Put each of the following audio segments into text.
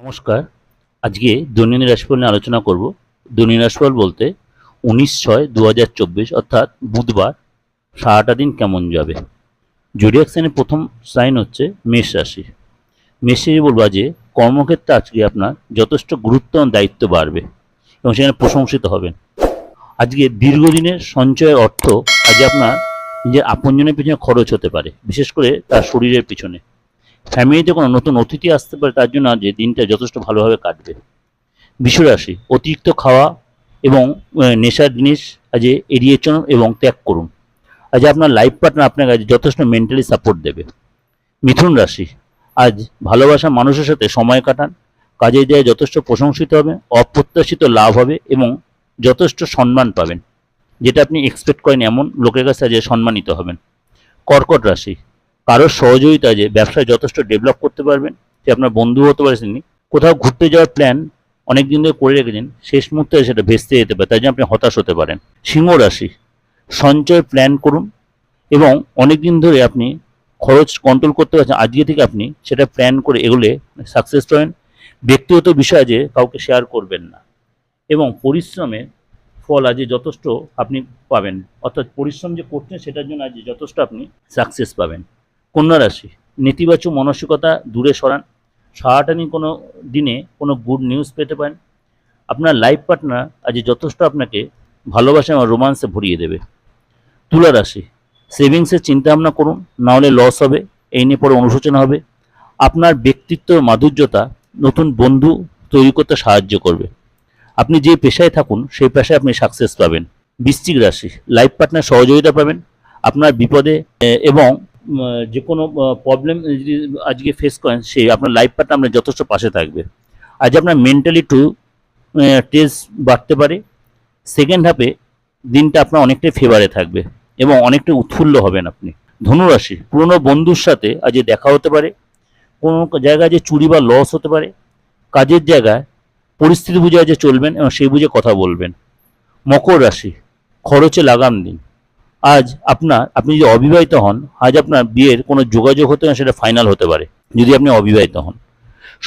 নমস্কার। আজকে দৈনন্দিন রাশিফল নিয়ে আলোচনা করব। দৈনন্দিন রাশিফল বলতে 19/6/2024 অর্থাৎ বুধবার সারাটা দিন কেমন যাবে। জোডিয়াক সাইনের প্রথম সাইন হচ্ছে মেষ রাশি। মেষ রাশি বলবো যে কর্মক্ষেত্রে আজকে আপনার যথেষ্ট গুরুত্ব ও দায়িত্ব বাড়বে এবং সেখানে প্রশংসিত হবেন। আজকে দীর্ঘদিনের সঞ্চয়ের অর্থ আজকে আপনার নিজের আপনজনের পিছনে খরচ হতে পারে, বিশেষ করে তার শরীরের পিছনে। ফ্যামিলিতে কোনো নতুন অতিথি আসতে পারে, তার জন্য আজ দিনটা যথেষ্ট ভালোভাবে কাটবে। বিশ্বরাশি অতিরিক্ত খাওয়া এবং নেশার জিনিস আজ এড়িয়ে চলুন এবং ত্যাগ করুন। আজ আপনার লাইফ পার্টনার আপনাকে আজ যথেষ্ট মেন্টালি সাপোর্ট দেবে। মিথুন রাশি আজ ভালোবাসা মানুষের সাথে সময় কাটান, কাজে যায় যথেষ্ট প্রশংসিত হবে, অপ্রত্যাশিত লাভ হবে এবং যথেষ্ট সম্মান পাবেন, যেটা আপনি এক্সপেক্ট করেন এমন লোকের কাছে আজ সম্মানিত হবেন। কর্কট রাশি কারোর সহযোগিতা যে ব্যবসায় যথেষ্ট ডেভেলপ করতে পারবেন, সে আপনার বন্ধু হতে পারে, কোথাও ঘুরতে যাওয়ার প্ল্যান অনেক দিন ধরে করে রেখেছেন, শেষ মুহূর্তে সেটা ভেস্তে যেতে পারে, তাই জন্য আপনি হতাশ হতে পারেন। সিংহ রাশি সঞ্চয় প্ল্যান করুন এবং অনেক দিন ধরে আপনি খরচ কন্ট্রোল করতে পারছেন, আজকে থেকে আপনি সেটা প্ল্যান করে এগুলে সাকসেস পাবেন। ব্যক্তিগত বিষয় যে কাউকে শেয়ার করবেন না এবং পরিশ্রমের ফল আজ যথেষ্ট আপনি পাবেন, অর্থাৎ পরিশ্রম যে করছেন সেটার জন্য আজ যথেষ্ট আপনি সাকসেস পাবেন। কন্যা রাশি নেতিবাচক মানসিকতা দূরে সরান, সারাটা দিন কোনো দিনে কোনো গুড নিউজ পেতে পারেন। আপনার লাইফ পার্টনার আজ যথেষ্ট আপনাকে ভালোবাসা এবং রোমান্সে ভরিয়ে দেবে। তুলা রাশি সেভিংসের চিন্তাভাবনা করুন, নাহলে লস হবে, এই নিয়ে পরে অনুশোচনা হবে। আপনার ব্যক্তিত্ব মাধুর্যতা নতুন বন্ধু তৈরি করতে সাহায্য করবে। আপনি যে পেশায় থাকুন সেই পেশায় আপনি সাকসেস পাবেন। বৃশ্চিক রাশি লাইফ পার্টনার সহযোগিতা পাবেন, আপনার বিপদে এবং যে কোনো প্রবলেম যদি আজকে ফেস করেন, সেই আপনার লাইফ পার্টনার আপনার যথেষ্ট পাশে থাকবে। আজ আপনার মেন্টালি একটু টেস্ট বাড়তে পারে। সেকেন্ড হাফে দিনটা আপনার অনেকটাই ফেভারে থাকবে এবং অনেকটা উৎফুল্ল হবেন আপনি। ধনুরাশি পুরনো বন্ধুর সাথে আজ দেখা হতে পারে, কোনো জায়গায় যে চুরি বা লস হতে পারে। কাজের জায়গায় পরিস্থিতি বুঝে আজ চলবেন এবং সেই বুঝে কথা বলবেন। মকর রাশি খরচে লাগাম দিন। আজ আপনি যদি অবিবাহিত হন, আজ আপনার বিয়ের কোনো যোগাযোগ হতে না, সেটা ফাইনাল হতে পারে যদি আপনি অবিবাহিত হন।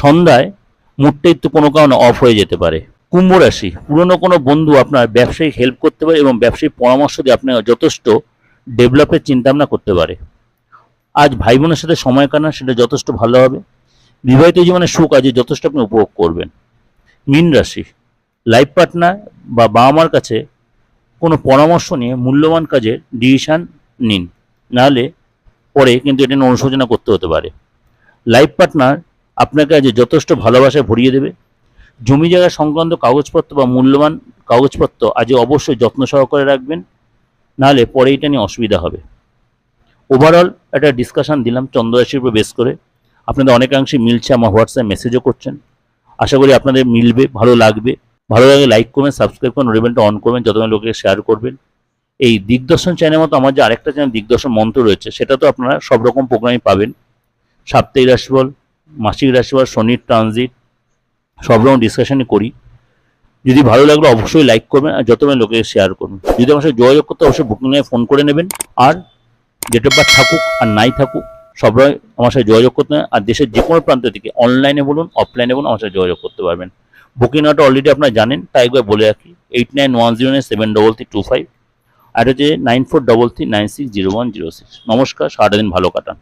সন্ধ্যায় মুডটা একটু কোনো কারণে অফ হয়ে যেতে পারে। কুম্ভ রাশি পুরনো কোনো বন্ধু আপনার ব্যবসায়িক হেল্প করতে পারে এবং ব্যবসায়িক পরামর্শ দিয়ে আপনার যথেষ্ট ডেভেলপের চিন্তাভাবনা করতে পারে। আজ ভাই বোনের সাথে সময় কাটান, সেটা যথেষ্ট ভালো হবে। বিবাহিত জীবনের সুখ আজ যথেষ্ট আপনি উপভোগ করবেন। মীন রাশি লাইফ পার্টনার বা বাবা মার কাছে কোনো পরামর্শ নিয়ে মূল্যবান কাজের ডিসিশান নিন, নাহলে পরে কিন্তু এটা নিয়ে অনুশোচনা করতে হতে পারে। লাইফ পার্টনার আপনাকে আজ যথেষ্ট ভালোবাসায় ভরিয়ে দেবে। জমি জায়গা সংক্রান্ত কাগজপত্র বা মূল্যবান কাগজপত্র আজ অবশ্যই যত্ন সহকারে রাখবেন, নাহলে পরে এটা নিয়ে অসুবিধা হবে। ওভারঅল একটা ডিসকাশান দিলাম চন্দ্ররাশির উপর বেস করে। আপনাদের অনেকাংশে মিলছে, আমার হোয়াটসঅ্যাপ মেসেজও করছেন, আশা করি আপনাদের মিলবে, ভালো লাগবে। ভালো লাগে লাইক করবেন, সাবস্ক্রাইব করবেন, বেলটা অন করবেন, যতজন লোকে শেয়ার করবেন। এই দিগদর্শন চ্যানেলের মতো আমার যে আরেকটা চ্যানেল দিগদর্শন মন্ত্র রয়েছে, সেটা তো আপনারা সব রকম প্রোগ্রামই পাবেন। সাপ্তাহিক রাশিফল, মাসিক রাশিফল, শনির ট্রানজিট, সব রকম ডিসকাশনই করি। যদি ভালো লাগলে অবশ্যই লাইক করবেন আর যতজন লোকে শেয়ার করুন। যদি আমার সাথে যোগাযোগ করতে অবশ্যই বুকিংয়ে ফোন করে নেবেন। আর ডেট অফ বার্থ থাকুক আর নাই থাকুক, সবাই আমার সাথে যোগাযোগ করতে হবে। আর দেশের যে কোনো প্রান্ত থেকে অনলাইনে বলুন অফলাইনে বলুন আমার সাথে যোগাযোগ করতে পারবেন। বুকিং নাম্বারটা অলরেডি আপনারা জানেন, তাই একবার বলে রাখি 8910973325, আর হচ্ছে 9433960106। নমস্কার, সারাটা দিন ভালো কাটান।